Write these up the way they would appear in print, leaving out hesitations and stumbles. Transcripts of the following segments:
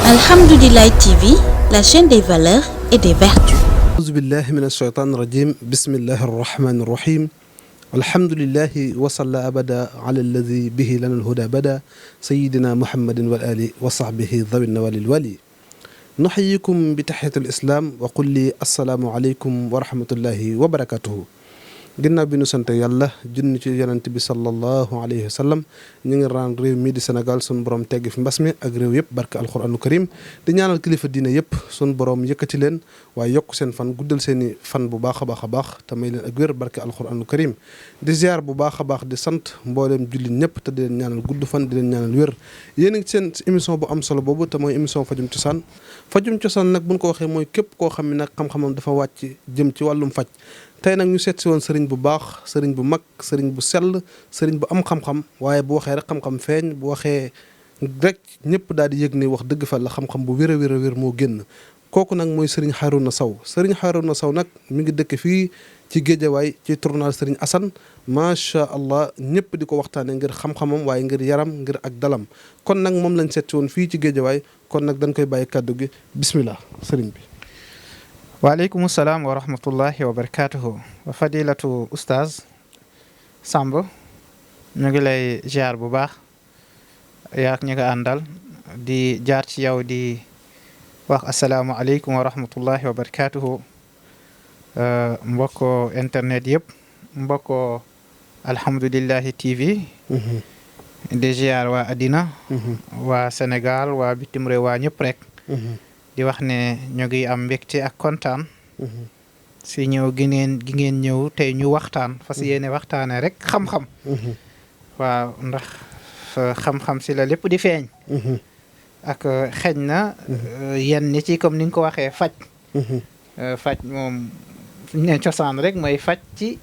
Alhamdoulilah TV, la chaîne des valeurs et des vertus. Auzu billahi minash shaytanir rajim. Bismillahir rahmanir rahim. Alhamdulillahi wa salla abada ala alladhi bihi lana al-huda bada sayyidina Muhammadin wal ali wa sahbihi dhawin nawalil wali. Nuhayyikum bi tahiyatil islam wa qul li assalamu alaykum wa rahmatullahi wa barakatuhu. ginnaaw bi nu sant yàlla junni ci yonent bi sallallahu alayhi wa sallam ñu ngi raan réew mii di Sénégal sun borom tegg fi mbas mi ak réew yëpp barke alquranu karim di ñaanal kilifa diine yëpp sun borom yëkkati leen waaye yokk seen fan guddal seeni fan bu baax a baax te may leen ak wér barke alquranu karim di ziar bu baax a baax di sant mbooleem jullit ñëpp te di leen ñaanal gudd fan di leen ñaanal wér yéen a ngi seen émission bu am solo boobu te mooy émission fajum cosaan nag buñ ko waxee mooy képp koo xam ne nag xam-xamam dafa wàcc jëm ci wàllum faj tey nag ñu seet si woon sëriñ bu baax sëriñ bu mag sëriñ bu sell sëriñ bu am xam-xam waaye bu waxee rek xam-xam feeñ bu waxee rek ñëpp daal di yëg ne wax dëgg fa la xam-xam bu wér a wér moo génn kooku nag mooy sëriñ Harouna Sow sëriñ Harouna Sow nag mi ngi dëkk fii ci Géejawaay ci tournal sëriñ Assane macha allah ñëpp di ko waxtaanee ngir xam-xamam waaye ngir yaram ngir ak dalam kon nag moom lañ seet si woon fii ci Géejawaay kon nag dañ koy bàyyi kàddu gi bismillah sëriñ bi. waaleykum salaam wa rahmatullahi wa barakatuhu wa fadilatu oustaz Samb ñu ngi lay ziar bu baax yaak ñi nga àndal di jaar ci yow di wax asalaamu aleykum wa rahmatullahi wa barakatuhu mbokko internet yëpp mbokko alhamdulillahi TV di ziar waa addina waa Sénégal waa bitim réew waa ñëpp rek di wax ne ñu ngi am mbégte ak kontaan si ñëw gi ngeen ñëw tey ñu waxtaan fas yéene waxtaane rek xam-xam waaw ndax xam-xam si la lépp di feeñ ak xeeñ na yenn ni ci comme ni nga ko waxee faj moom ñu ne cosaan rek mooy faj ci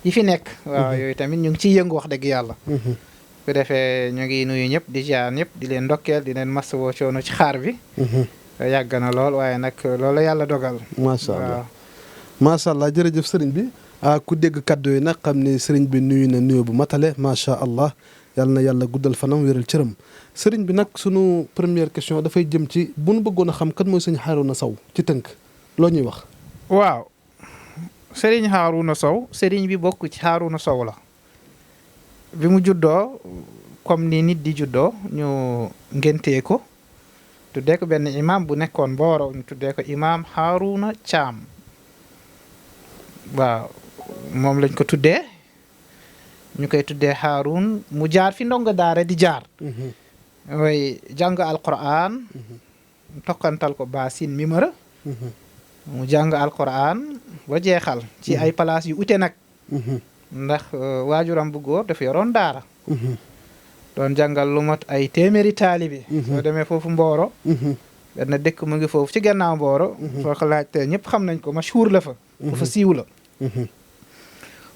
yi fi nekk waaw yooyu tamit ñu ngi ciy yëngu wax dëgg yàlla bu defee ñu ngi nuyu ñëpp di ziar ñëpp di leen ndokkeel di leen masawoo coono ci xaar bi yàgg na lool waaye nag loolu yàlla dogal. macha allah macha allah jërëjëf sëriñ bi ku dégg kaddu yi nag xam ne sëriñ bi nuyu na nuyu bu matale macha allah yal na yàlla guddal fanam wéral cëram sëriñ bi nag sunu première question dafay jëm ci bu nu bëggoon a xam kan mooy sëriñ Harouna Sow ci tënk loo ñuy wax. waaw sëriñ Harouna Sow sëriñ bi bokk ci Harouna Sow la bi mu juddoo comme ni nit di juddoo ñu ngéntee ko. tuddee ko benn imam bu nekkoon Mboro ñu tuddee ko imam Harouna Thiam waaw moom lañ ko tuddee ñu koy tuddee Haroun mu jaar fi ndongo daara di jaar way jàng alquran tokkantal ko basin mimara mu jàng alquran ba jeexal ci ay place yu ute nag ndax waajuram bu góor dafa yoroon daara doon jàngal lu mat ay téeméeri taalibi soo demee foofu Mboro benn dëkk mu ngi foofu ci gannaaw Mboro soo ko laajtee ñëpp xam nañ ko mashhuur la fa bu fa siiw la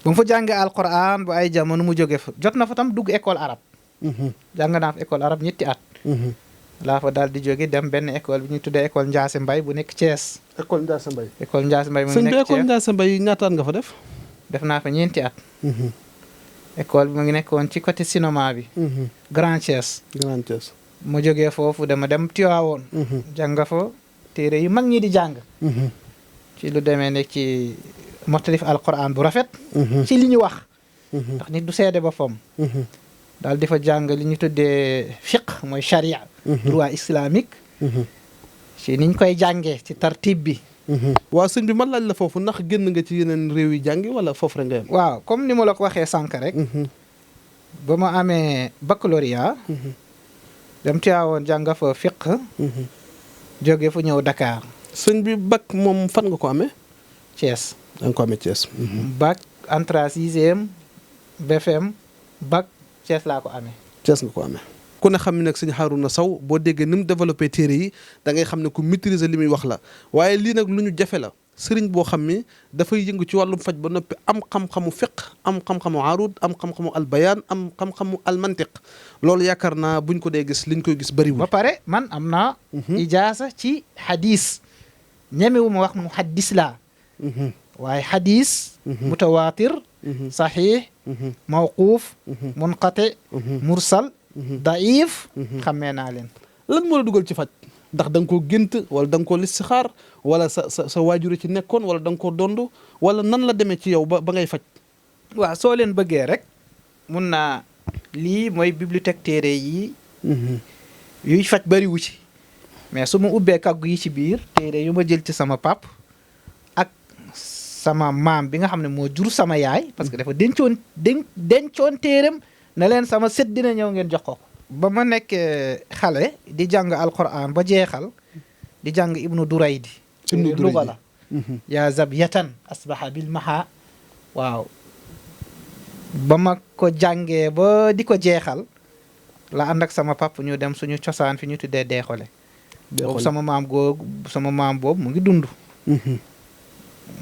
bu mu fa jàngee alquran ba ay jamono mu jóge fa jot na fa tam dugg école arabe jàng naa fa école arabe ñetti at laa fa daal di jóge dem benn école bi ñuy tuddee école Ndiasse Mbaye bu nekk Thiès école Ndiasse Mbaye école Ndiasse Mbaye mu ngi nekk Thiès école Ndiasse Mbaye ñaata at nga fa def naa fa ñeenti at école bi mu ngi nekkoon ci côté cinéma bi Grand Thiès mu jógee foofu dem Tiwaawoon jàng fa téere yu mag ñi di jàng ci lu demee nekk ci motalif alquran bu rafet ci li ñu wax ndax nit du seede boppam daal di fa jàng li ñu tuddee fiqh mooy charia droit islamique ci niñ koy jàngee ci tartib bi waaw sëñ bi man laaj la foofu ndax génn nga ci yeneen réew yi jàngi wala foofu rek nga yem waaw comme ni ma la ko waxee sànq rek ba ma amee baccalauréat dem Tiwaawoon jàng fa fiqh jóge fu ñëw Dakar sëñ bi bac moom fan nga ko amee Thiès da nga ko amee Thiès bac entrée sixième BFM bac Thiès laa ko amee Thiès nga ko amee ku ne xam ne nag sëñ Harouna Sow boo déggee ni mu développé téere yi da ngay xam ne ku maîtriser li muy wax la waaye lii nag lu ñu jafe la sëriñ boo xam ni dafay yëngu ci wàllum faj ba noppi am xam-xamu fiq am xam-xamu arud am xam-xamu albayaan am xam-xamu almantiq loolu yaakaar naa buñ ko dee gis liñ koy gis bëriwul. ba pare man am naa ijaasa ci hadis ñemewu ma wax mu haddis laa waaye hadis mutawaatir saxiix mawquuf munqati mursal daif xammee naa leen. lan moo la dugal ci faj ndax da nga koo gént wala da nga koo listixaar wala sa waajur ci nekkoon wala da nga koo dond wala nan la demee ci yow ba ngay faj. waaw soo leen bëggee rek mun naa lii mooy bibliothèque téere yi yuy faj bariwu ci mais su ma ubbee kàggu yi ci biir téere yu ma jël ci sama pap ak sama maam bi nga xam ne moo jur sama yaay parce que dafa dencoon téeram na leen sama sët dina ñëw ngeen jox ko. ba ma nekkee xale di jàng alquran ba jeexal di jàng ibnu duraydi luga la yaa zabyatan asbaha bil maha waaw ba ma ko jàngee ba di ko jeexal la ànd ak sama pap ñu dem suñu cosaan fi ñu tuddee deexole boobu sama maam boobu mu ngi dund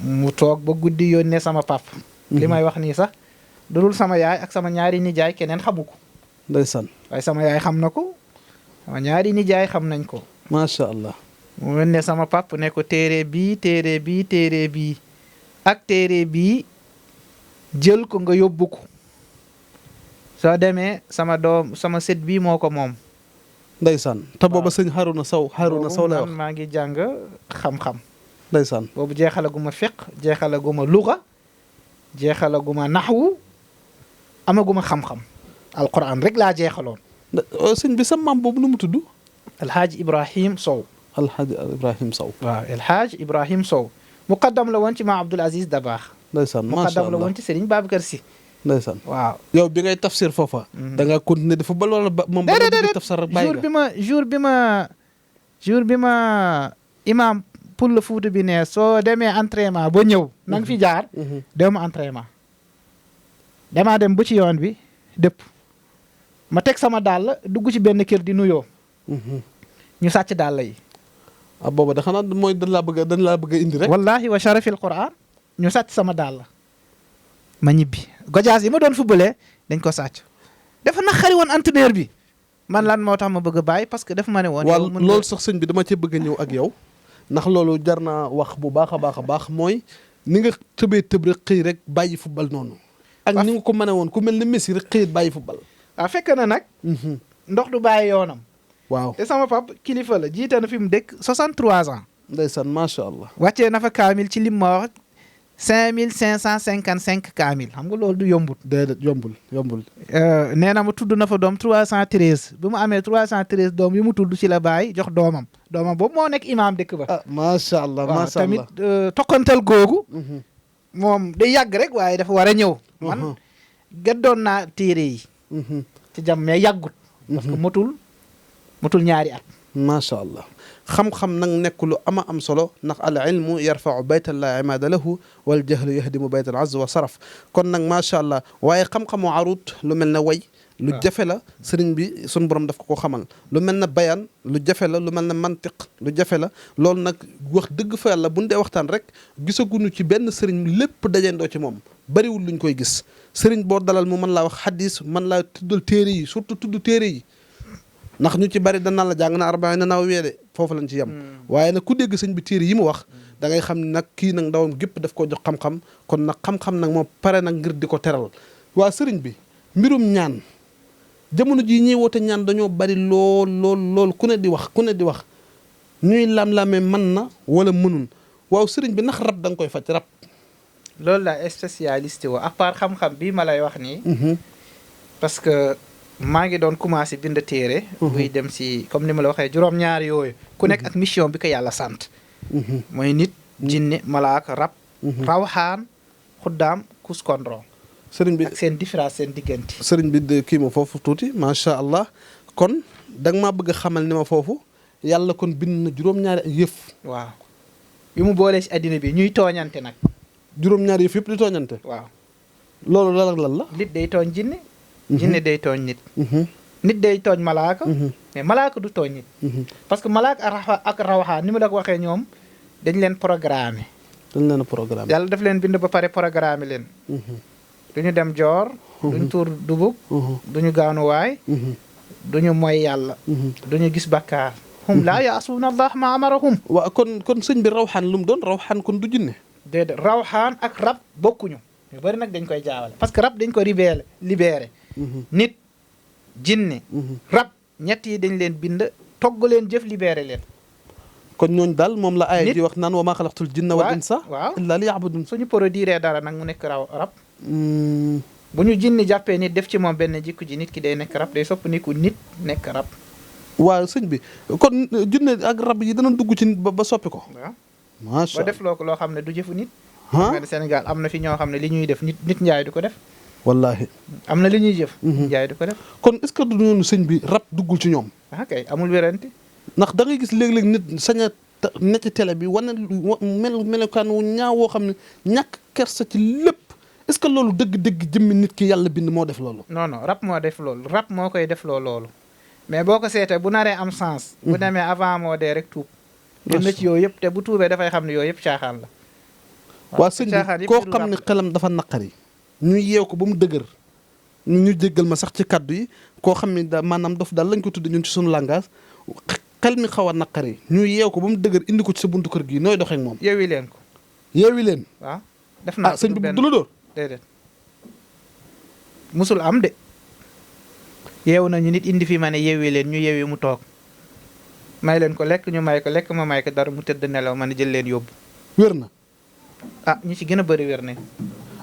mu toog ba guddi yónnee sama pap li may wax nii sax dudul sama yaay ak sama ñaari nijaay keneen xamu ko ndeysaan waaye sama yaay xam na ko sama ñaari nijaay xam nañ ko macha allah mu yónnee sama pap ne ko téere bii ak téere bii jël ko nga yóbbu ko soo demee sama sët bii moo ko moom ndeysaan te booba sëñ Haruna Sow lay wax maa ngi jàng xam-xam ndeysaan boobu jeexalaguma fiq jeexalaguma luga jeexalaguma naxwu amaguma xam-xam alquran rek laa jeexaloon sëñ bi sa maam boobu nu mu tudd alhaaji Ibrahim Sow waaw alhaaji Ibrahim Sow muqaddam la woon ci ma Abdul Aziz Dabaax ndeysaan macha allah muqaddam la woon ci Serigne Babacar Sy ndeysaan waaw yow bi ngay tafsir foofa da nga continuer dafa ba loola ba moom ba nga tafsir rek bàyyi nga jour bi ma imam Pulla Fuuta bi ne soo demee entraînement ba ñëw na nga fi jaar dem entraînement damaa dem ba ci yoon bi dëpp ma teg sama dàll dugg ci benn kër di nuyoo ñu sàcc dàll yi booba da xanaa mooy dañ laa bëgg a indi rek wallahi wa sharafil quran ñu sàcc sama dàll ma ñibbi gojaas yi ma doon fubalee dañ ko sàcc dafa naqari woon entraîneur bi man lan moo tax ma bëgg a bàyyi parce que dafa ma ne woon waaw loolu sax sëñ bi dama ci bëgg a ñëw ak yow ndax loolu jar naa wax bu baax a baax mooy ni nga tëb rek xëy rek bàyyi football noonu ak ni nga ko mën a woon ku mel ni Messi rek xëy bàyyi football waaw fekk na nag ndox du bàyyi yoonam waaw te sama pap kilifa la jiite na fi mu dëkk 63 ans ndeysaan macha allah wàccee na fa kaamil ci lim ma wax 5555 kaamil xam nga loolu du yombul déedéet yombul nee na ma tudd na fa doom 313 bi mu amee 313 doom yu mu tudd ci la bàyyi jox doomam boobu moo nekk imaam dëkk ba macha allah macha allah tamit tokkantal googu moom day yàgg rek waaye dafa war a ñëw man gëddoon naa téere yi ci jàmm mais yàggut parce que motul ñaari at macha allah xam-xam nag nekk lu ama am solo ndax al ilmu yarfau baytan la imaada lahu wal jahlu yahdimu baytan azz wa saraf kon nag macha allah waaye xam-xamu arut lu mel ne way lu jafe la sëriñ bi sun borom daf ko xamal lu mel ne bayaan lu jafe la lu mel ne mantiq lu jafe la loolu nag wax dëgg fa yàlla buñ dee waxtaan rek gisaguñu ci benn sëriñ lépp dajendoo ci moom bariwul luñ koy gis sëriñ boo dalal mu mën laa wax xadis mën laa tuddal téere yi surtout tudd téere yi ndax ñu ci bari danaan la jàng na arbaa na naaw weede foofu lañ ci yem waaye nag ku dégg sëñ bi téere yi mu wax da ngay xam ne nag kii nag ndawam gépp daf ko jox xam-xam kon nag xam-xam nag moo pare nag ngir di ko teral waa sëriñ bi mbirum ñaan jamono jii ñuy woote ñaan dañoo bari lool ku ne di wax ñuy lam-lamee mën na wala mënun waaw sëriñ bi ndax rab da nga koy faj rab loolu la spécialiste wo à part xam-xam bii ma lay wax nii parce que maa ngi doon commencé bind téere buy dem si comme ni ma la waxee juróom-ñaar yooyu ku nekk ak mission bi ko yàlla sant mooy nit jinne malaaka rab rawxaan xuddaam kuskondron sëriñ bi ak seen différence seen diggante sëriñ bi de kii ma foofu tuuti macha allah kon da nga maa bëgg a xamal ni ma foofu yàlla kon bind na juróom-ñaari yëf waaw yu mu boolee si addina bi ñuy tooñante nag juróom-ñaari yëf yëpp di tooñante waaw loolu lan ak lan la nit day tooñ jinne jinne day tooñ nit nit day tooñ malaaka mais malaaka du tooñ nit parce que malaaka ak rawaxaan ni mu la ko waxee ñoom dañ leen programmer yàlla daf leen bind ba pare programmer leen duñu dem joor duñu tuur dugub duñu gaanuwaay duñu moy yàlla duñu gis bakkaar hum laa yaasuuna allah ma amarahum waaw kon sëñ bi rawxaan lu mu doon rawxaan kon du jinne déedéet rawxaan ak rab bokkuñu ñu bëri nag dañ koy jaawale parce que rab dañ ko libéré nit jinne rab ñett yi dañ leen bind togg leen jëf libéré leen kon ñooñu daal moom la aaya nit di wax naan wa maa xalaqtul jinna wal insa waaw illa liya'budun. suñu produire dara nag mu nekk rab bu ñu jinni jàppee nit def ci moom benn jikko ji nit ki day nekk rab day sopp ni ku nit nekk rab. waaw sëñ bi kon jinne ak rab yi dana dugg ci nit ba soppi ko. waaw macha ba def loo ko loo xam ne du jëfu nit. allah nga ne Sénégal am na fi ñoo xam ne li ñuy def nit njaay du ko def. wallaahi. am na li ñuy jëf. njaay du ko def. kon est-ce que du noonu sëñ bi rab duggul ci ñoom. ah kay amul wérante. ndax da ngay gis léeg-léeg nit sañ a ne ci télé bi wane melokaan wu ñaaw woo xam ne ñàkk kersa ci lépp est-ce que loolu dëgg-dëgg jëmmi nit ki yàlla bind moo def loolu. non non rab moo def loolu rab moo koy def loolu mais boo ko seetee bu naree am sens. bu demee avant moo dee rek tuub. gën na ci yooyu yëpp te bu tuubee dafay xam ne yooyu yëpp caaxaan la. waa sëñ bi koo xam ne xelam dafa naqari ñu yeew ko ba mu dëgër ñu jéggal ma sax ci kaddu yi koo xam ne da maanaam dof daal lañ ko tudde ñun ci sunu langage xel mi xaw a naqari ñu yeew ko ba mu dëgër indi ko ci sa buntu kër gi nooy doxee ak moom. yeewi leen ko. yeewi leen. waaw def naa sëñ bi du la dóor. déedéet musul am de yeewu nañu nit indi fi ma ne yeewi leen ñu yeewi mu toog may leen ko lekk ñu may ko lekk ma may ko dara mu tëdd nelaw ma ne jël leen yóbbu. wér na. ñi ci gën a bëri wér nañ.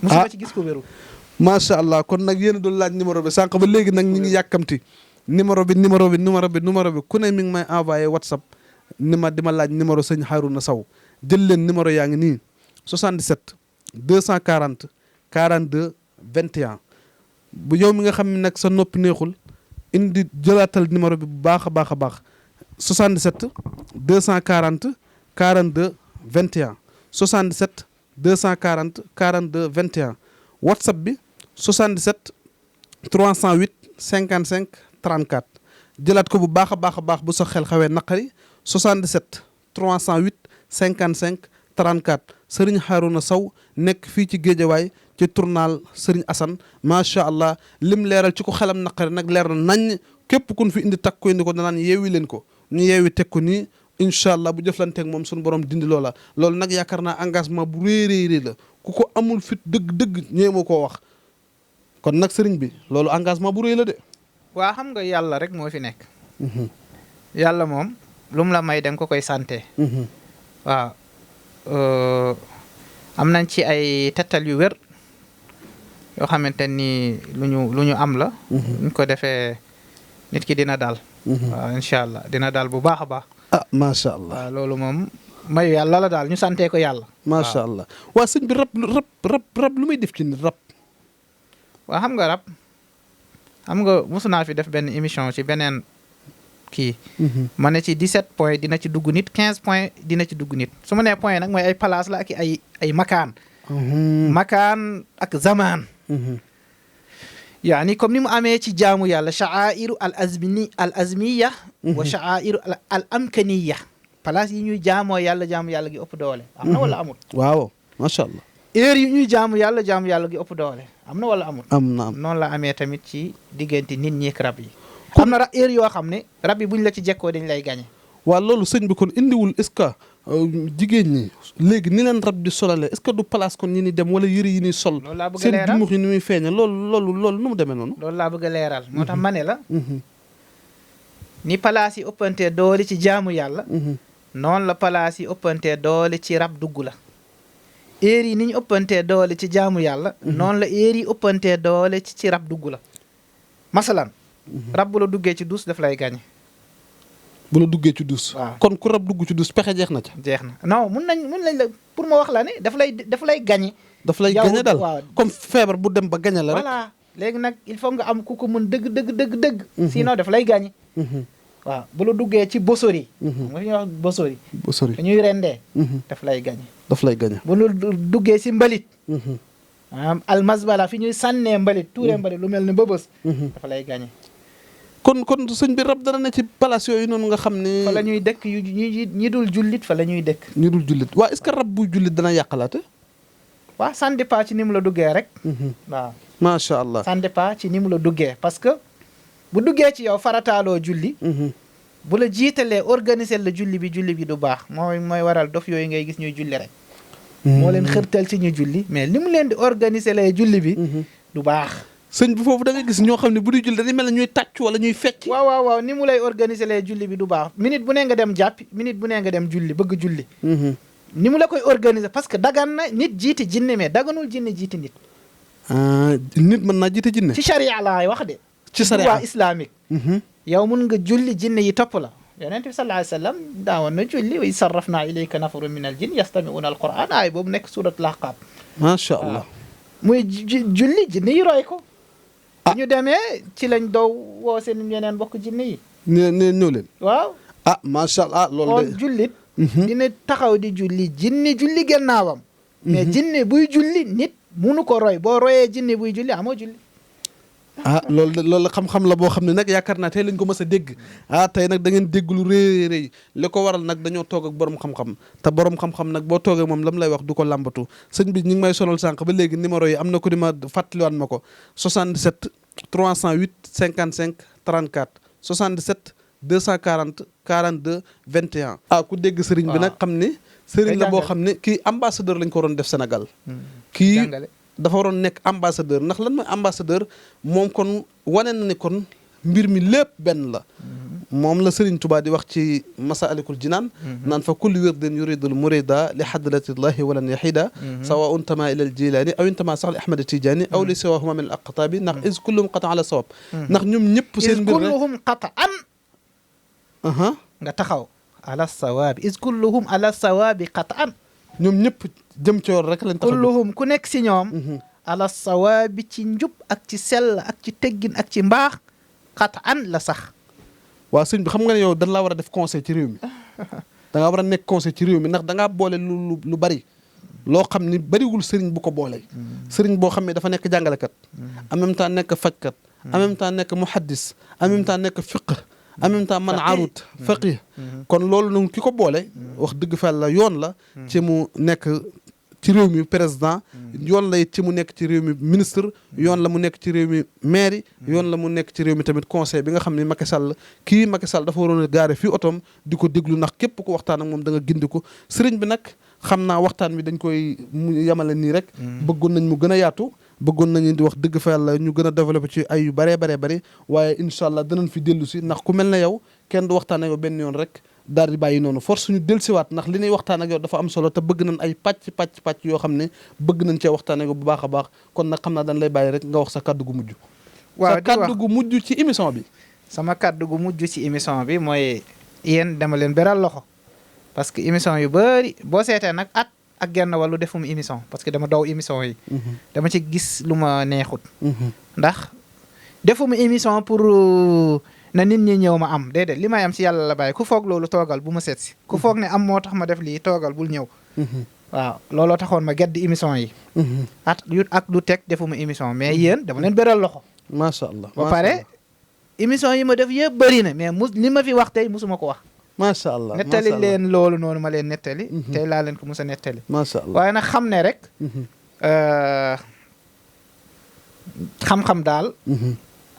musuma ci gis ko wéru. macha allah kon nag yéen a doon laaj numéro bi sànq ba léegi nag ñi ngi yàkkamti numéro bi ku ne mi ngi may envoyé WhatsApp ni ma di ma laaj numéro sëñ Harouna Sow jël leen numéro yaa ngi nii 77 240 42 21 bu yow mi nga xam ne nag sa noppi neexul indi jëlaatal numéro bi bu baax a baax a baax 77 240 42 21 77 240 42 21 WhatsApp bi 77 308 55 34 jëlaat ko bu baax a baax a baax bu sa xel xawee naqari 77 308 55 34 Serigne Harouna Sow nekk fii ci Géejawaay ci tournal Serigne Assane macha allah lim leeral ci ko xelam naqari nag leer na nañ képp kun fi indi takk ko indi ko danaan yeewi leen ko ñu yeewi teg ko nii incha allah bu jëflanteeg moom suñu borom dindi loola loolu nag yaakaar naa engagement bu réeréeré la ku ko amul fit dëgg-dëgg ñëwee moo koo wax kon nag sëriñ bi loolu engagement bu réy la de. waa xam nga yàlla rek moo fi nekk. yàlla moom lu mu la may da nga ko koy sante. waaw am nañ ci ay tettal yu wér yoo xamante ni lu ñu am la. ñu ko defee nit ki dina daal. waaw incha allah dina daal bu baax a baax. macha allah waaw loolu moom mayu yàlla la daal ñu santee ko yàlla. macha allah waa sëñ bi rab lu muy def ci nit rab. waa xam nga mosu naa fi def benn émission ci beneen kii. ma ne ci 17 points dina ci dugg nit 15 points dina ci dugg nit su ma nee point nag mooy ay place la ak ay makaan. makaan ak zamaan. yaani comme ni mu amee ci jaamu yàlla sha'airu al azmiya wa sha'airu al amkaniya place yi ñuy jaamoo yàlla jaamu yàlla gi ëpp doole am na wala amul. waaw macha allah. heure yi ñuy jaamu yàlla gi ëpp doole am na wala amul. am na noonu la amee tamit ci diggante nit ñi ak rab yi. am na heure yoo xam ne rab yi buñ la ci jekkoo dañ lay gañe. waaw loolu sëñ bi kon indiwul est-ce que jigéen ñi léegi ni leen rab di solale est-ce que du place kon ñi ni dem wala yëre yi ni sol. loolu laa bëgg a seen leeral jumux yi ni muy feeñe loolu nu mu demee noonu. loolu laa bëgg a leeral moo tax ma ne la. ni place yi ëppantee doole ci jaamu yàlla. noonu la place yi ëppantee doole ci rab dugg la. heure yi ni ñu ëppantee doole ci jaamu yàlla. noonu la heure yi ëppantee doole ci rab dugg la. masalan. rab bu la duggee ci dus daf lay gañe. bu la duggee ci dus. waaw kon ku rab dugg ci dus pexe jeex na ca. jeex na non mun nañ la pour ma wax la ne daf lay gañe. daf lay gañe daal comme feebar bu dem ba gañe la rek. voilà léegi nag il faut nga am ku ko mën dëgg. sinon daf lay gañe. waaw bu la duggee ci bosori. nga fi ñuy wax bosori. bosori dañuy rendee. daf lay gañe. daf lay gañe. bu la duggee si mbalit. almasbala fi ñuy sànnee mbalit tuuree mbalit lu mel ni mbëbës. dafa lay gañe. kon sëñ bi rab dana ne ci palace yooyu noonu nga xam ne. fa la ñuy dëkk ñi dul jullit fa la ñuy dëkk. ñi dul jullit waa est-ce que rab buy jullit dana yàqalaate. waaw ça dépend ci ni mu la duggee rek. waaw macha allah. ça dépend ci ni mu la duggee parce que bu duggee ci yow farataaloo julli. bu la jiitalee organiser la julli bi du baax mooy waral dof yooyu ngay gis ñuy julli rek. moo leen xërtal ci ñu julli mais li mu leen di organiser lay julli bi. du baax. sëñ bi foofu da nga gis ñoo xam ne bu ñuy julli dañuy mel ne ñuy tàcc wala ñuy fecc. waaw ni mu lay organiser lee julli bi du baax minute bu ne nga dem jàppi minute bu ne nga dem julli bëgg julli. ni mu la koy organiser parce que dagan na nit jiiti jinne mais daganul jinne jiiti nit. nit mën naa jiite jinne. ci charia laay wax de. ci charia waa islamique. yow mun nga julli jinne yi topp la. yonent bi sallallahu alayhi wa sallam daawoon na julli wa sarrafna ilayka nafarun min al jinn yastami'una al quran aay boobu nekk suratul ahqaaf. macha allah. muy julli jinne yi roy ko. ñu demee ci lañ dow woo seen yeneen bokk jinne yi. ne ñëw leen. waaw. macha allah loolu de. jullit. dina taxaw di julli jinne julli gannaawam. mais jinne buy julli nit munu ko roy boo royee jinne buy julli amoo julli. loolu la xam-xam la boo xam ne nag yaakaar naa tey lañ ko mës a dégg tey nag da ngeen dégg lu rëy li ko waral nag dañoo toog ak borom xam-xam te borom xam-xam nag boo toogee moom lam lay wax du ko làmbatu sëñ bi ñu ngi may sonal sànq ba léegi numéro yi am na ko di ma fàttaliwaat ma ko 77 308 55 34 77 240 42 21. ku dégg sëriñ bi nag xam ne sëriñ la boo xam ne kii ambassadeur lañ ko waroon def Sénégal. kii dafa waroon nekk ambassadeur ndax lan mooy ambassadeur moom kon wane na ne kon mbir mi lépp benn la. moom la Serigne Touba di wax ci Masaalikul Jinaan. naan fa kullu wirdin yuridul murida li hadratillahi walan yahida. sawa untama ila al jilani aw intama sax li Ahmad Tidiane aw li siwahuma min al aqtabi ndax is kulluhum qata ala sawab. ndax ñoom ñëpp seen mbir rek is kulluhum qatan. nga taxaw ala sawabi is kulluhum ala sawabi qatan. ñoom ñëpp jëm ci yoon rek lañ tax kulluhum ku nekk si ñoom ala sawaabi ci njub ak ci sell ak ci teggin ak ci mbaax qatan la sax. waaw sëñ bi xam nga ne yow dañ laa war a def conseil ci réew mi da ngaa war a nekk conseil ci réew mi ndax da ngaa boole lu bari loo xam ni bariwul sëriñ bu ko boole. sëriñ boo xam ne dafa nekk jàngalekat en même temps nekk fajkat en même temps nekk muhaddis en même temps nekk fiqh en même temps man arut faqih kon loolu nag ki ko boole wax dëgg fa la yoon la ci mu nekk ci réew mi président yoon la it ci mu nekk ci réew mi ministre yoon la mu nekk ci réew mi maire yoon la mu nekk ci réew mi tamit conseil bi nga xam ne Macky Sall dafa waroon a gaare fii otom di ko déglu ndax képp ko waxtaan ak moom da nga gindi ko sëriñ bi nag xam naa waxtaan bi dañ koy yamale nii rek bëggoon nañ mu gën a yaatu bëggoon nañu di wax dëgg fa yàlla ñu gën a développé ci ay yu baree bëri waaye incha allah danañ fi dellu si ndax ku mel na yow kenn du waxtaan ak yow benn yoon rek daal di bàyyi noonu force suñu dellusiwaat ndax li ñuy waxtaan ak yow dafa am solo te bëgg nañ ay pàcc yoo xam ne bëgg nañ cee waxtaan ak yow bu baax a baax kon nag xam naa dañ lay bàyyi rek nga wax sa kàddu gu mujj. waaw sa kàddu gu mujj ci émission bi. sama kàddu gu mujj ci émission bi mooy yéen dama leen beral loxo parce que émission yu bëri boo seetee nag ak genn wàllu defum émission parce que dama daw émission yi. dama ci gis lu ma neexut. ndax defum émission pour na nit ñi ñëw ma am déedéet li may am si yàlla la bàyyi ku foog loolu toogal bu ma seet si. ku foog ne am moo tax ma def lii toogal bul ñëw. waaw looloo taxoon ma gedd émission yi. ak du teg defuma émission mais yéen dama leen beral loxo. macha allah ba pare émission yi ma def yëpp bëri na mais li ma fi wax tey musuma ko wax. macha allah nettali leen loolu noonu ma leen nettali. tey laa leen ko mos a nettali. macha allah waaye nag xam ne rek. xam-xam daal.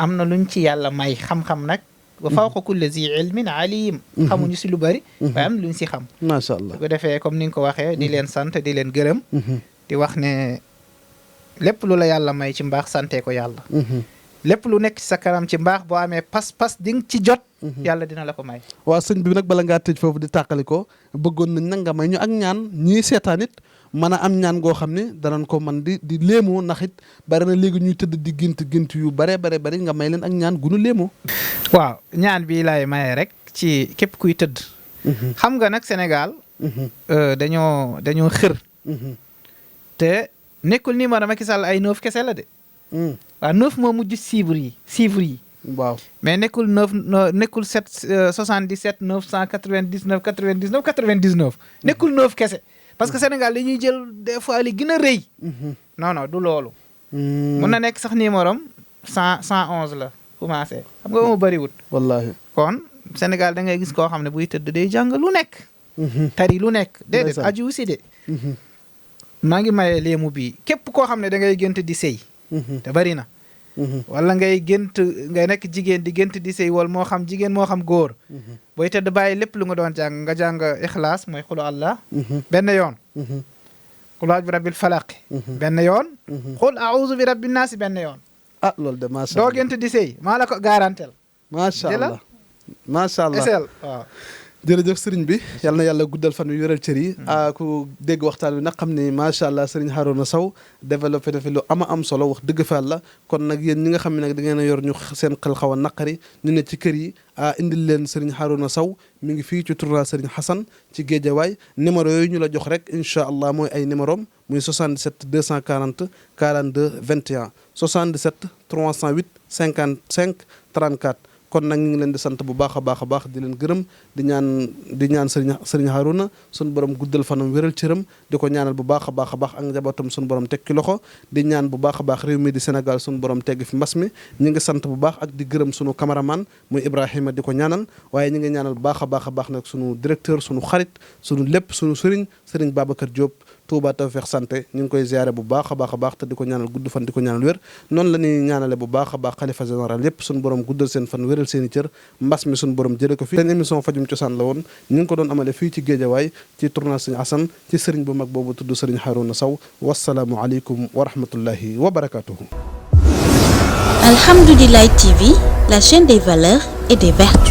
am na luñ ci yàlla may xam-xam nag. wa fawqa kulli zi ilmin alim. xamuñu si lu bëri. waaye am luñ si xam. macha allah bu ko defee comme ni nga ko waxee di leen sant di leen gërëm. di wax ne lépp lu la yàlla may ci mbaax sante ko yàlla. lépp lu nekk ci sa kanam ci mbaax boo amee pas-pas di nga ci jot. yàlla dina la ko may. waa sëñ bi nag bala ngaa tëj foofu di tàqali ko bëggoon nañ nag nga may ñu ak ñaan ñii seetaan it mën a am ñaan goo xam ne danañ ko man di léemoo ndax it bari na léegi ñuy tëdd di gént yu bari nga may leen ak ñaan gunu léemoo. waaw ñaan bii laay maye rek ci képp kuy tëdd. xam nga nag Sénégal. dañoo xër. te nekkul ni ma Macky Sall ay 9 kese la de. waaw 9 moo mujj chiffres yi. waaw mais nekkul 77 999 99. nekkul 9 kese. parce que Sénégal dañuy jël des fois li gën a rëy. non du loolu. mun na nekk sax numéro am 111 la commencé xam nga moo bëriwut. wallaahi kon Sénégal da ngay gis koo xam ne buy tëdd day jàng lu nekk. tari lu nekk. déedéet aju aussi de. maa ngi maye léemu bii képp koo xam ne da ngay gént di sëy. te bari na. wala ngay nekk jigéen di gént di sëy wala moo xam jigéen moo xam góor. booy tëdd bàyyi lépp lu nga doon jàng nga jàng ixlaas mooy xulu allah. benn yoon. xul aouzu bi rabbil falaq. benn yoon. xul aouzu bi rabbin naasi benn yoon. ah loolu de macha doo allah gént di sëy maa la ko garantel macha jëlal. allah macha allah esel waaw jërëjëf sëriñ bi yal na yàlla guddal fan wi wéral cër yi ku dégg waxtaan wi nag xam ni macha allah sëriñ Harouna Sow développé na fi lu am solo wax dëgg fa yàlla kon nag yéen ñi nga xam ne nag da ngeen a yor ñu seen xel xaw a naqari ñu ne ci kër yi indil leen sëriñ Harouna Sow mi ngi fii ci tournal sëriñ Hassan ci Géejawaay numéro yooyu ñu la jox rek incha allah mooy ay numéro am muy 77 240 42 21 77 308 55 34 kon nag ñu ngi leen di sant bu baax a baax di leen gërëm di ñaan sëriñ Harouna suñu borom guddal fanam wéral cëram di ko ñaanal bu baax a baax ak njabootam suñu borom teg ci loxo di ñaan bu baax a baax réew mi di Sénégal suñu borom tegg fi mbas mi ñu ngi sant bu baax ak di gërëm suñu cameraman muy Ibrahima di ko ñaanal waaye ñu ngi ñaanal bu baax a baax nag suñu directeur suñu xarit suñu lépp suñu sëriñ Babacar Diop Touba Tawfekh Santé ñu ngi koy ziare bu baax a baax te di ko ñaanal gudd fan di ko ñaanal wér noonu la ñuy ñaanale bu baax a baax xalifa général yépp suñu borom guddal seen fan wéral seen i cër mbas mi suñu borom jële ko fi seen émission fajum cosaan la woon ñu ngi ko doon amale fii ci Géejawaay ci tournage Sëriñ Assane ci sëriñ bu mag boobu tudd sëriñ Harouna Sow wasalaamu aleykum wa rahmatullahi wa barakatuhu. Alhamdoulilah TV, la chaîne des valeurs et des vertus.